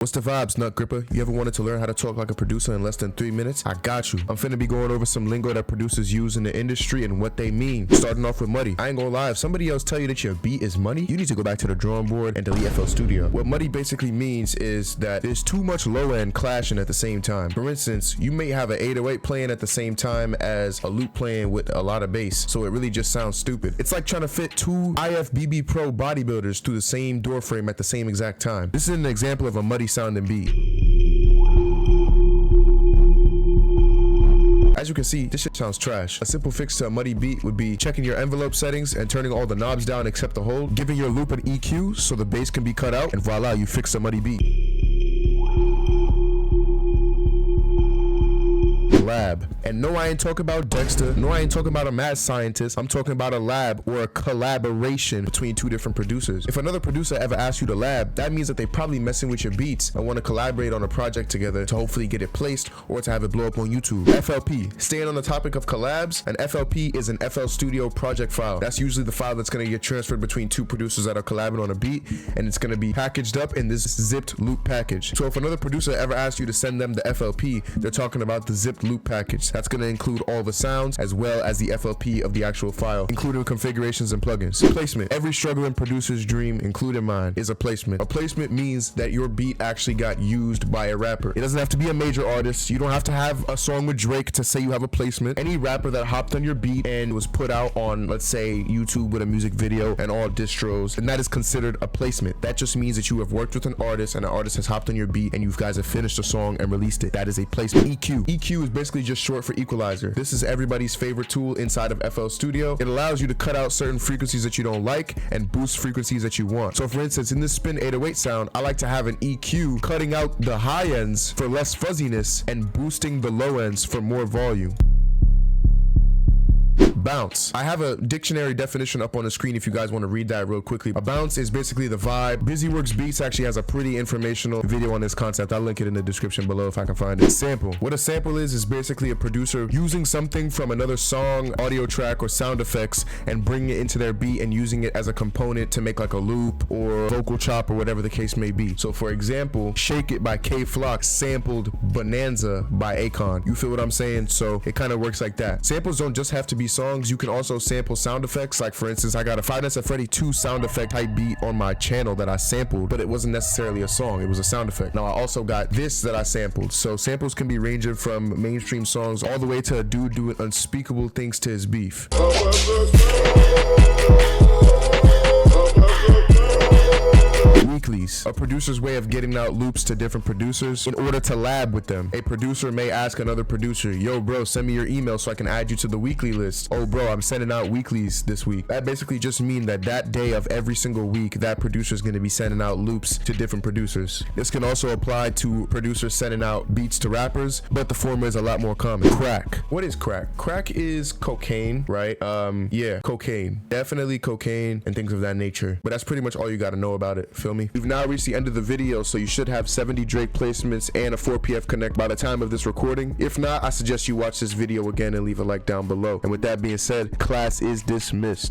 What's the vibes, nut gripper? You ever wanted to learn how to talk like a producer in less than 3 minutes? I got you. I'm finna be going over some lingo that producers use in the industry and what they mean. Starting off with muddy. I ain't gonna lie, if somebody else tell you that your beat is money, you need to go back to the drawing board and delete FL Studio. What muddy basically means is that there's too much low end clashing at the same time. For instance, you may have an 808 playing at the same time as a loop playing with a lot of bass, so it really just sounds stupid. It's like trying to fit two IFBB Pro bodybuilders through the same door frame at the same exact time. This is an example of a muddy sounding beat. As you can see, this shit sounds trash. A simple fix to a muddy beat would be checking your envelope settings and turning all the knobs down except the hold, giving your loop an EQ so the bass can be cut out, and voila, you fix a muddy beat. Lab. And no, I ain't talking about Dexter. No, I ain't talking about a mad scientist. I'm talking about a lab or a collaboration between two different producers. If another producer ever asks you to lab, that means that they probably messing with your beats and want to collaborate on a project together to hopefully get it placed or to have it blow up on YouTube. FLP. Staying on the topic of collabs, an FLP is an FL Studio project file. That's usually the file that's going to get transferred between two producers that are collabing on a beat, and it's going to be packaged up in this zipped loop package. So if another producer ever asks you to send them the FLP, they're talking about the zipped loop package. That's going to include all the sounds as well as the FLP of the actual file, including configurations and plugins. Placement. Every struggling producer's dream, including mine, is a placement. A placement means that your beat actually got used by a rapper. It doesn't have to be a major artist. You don't have to have a song with Drake to say you have a placement. Any rapper that hopped on your beat and was put out on, let's say, YouTube with a music video and all distros, and that is considered a placement. That just means that you have worked with an artist and the artist has hopped on your beat and you guys have finished a song and released it. That is a placement. EQ. EQ is basically just short for equalizer. This is everybody's favorite tool inside of FL Studio. It allows you to cut out certain frequencies that you don't like and boost frequencies that you want. So for instance, in this spin 808 sound, I like to have an EQ cutting out the high ends for less fuzziness and boosting the low ends for more volume. Bounce. I have a dictionary definition up on the screen if you guys want to read that real quickly. A bounce is basically the vibe. BusyWorks Beats actually has a pretty informational video on this concept. I'll link it in the description below if I can find it. Sample. What a sample is basically a producer using something from another song, audio track, or sound effects and bringing it into their beat and using it as a component to make like a loop or vocal chop or whatever the case may be. So for example, Shake It by K-Flock sampled Bonanza by Akon. You feel what I'm saying? So it kind of works like that. Samples don't just have to be songs. You can also sample sound effects. Like for instance, I got a Five Nights at Freddy 2 sound effect type beat on my channel that I sampled, but it wasn't necessarily a song, it was a sound effect. Now I also got this that I sampled. So samples can be ranging from mainstream songs all the way to a dude doing unspeakable things to his beef. Weeklies, a producer's way of getting out loops to different producers in order to lab with them. A producer may ask another producer, yo bro, send me your email so I can add you to the weekly list. Oh bro, I'm sending out weeklies this week. That basically just means that that day of every single week, that producer is going to be sending out loops to different producers. This can also apply to producers sending out beats to rappers, but the former is a lot more common. Crack. What is crack? Crack is cocaine, right? Yeah, cocaine. Definitely cocaine and things of that nature. But that's pretty much all you got to know about it. Feel me? We've now reached the end of the video, so you should have 70 Drake placements and a 4PF connect by the time of this recording. If not, I suggest you watch this video again and leave a like down below. And with that being said, class is dismissed.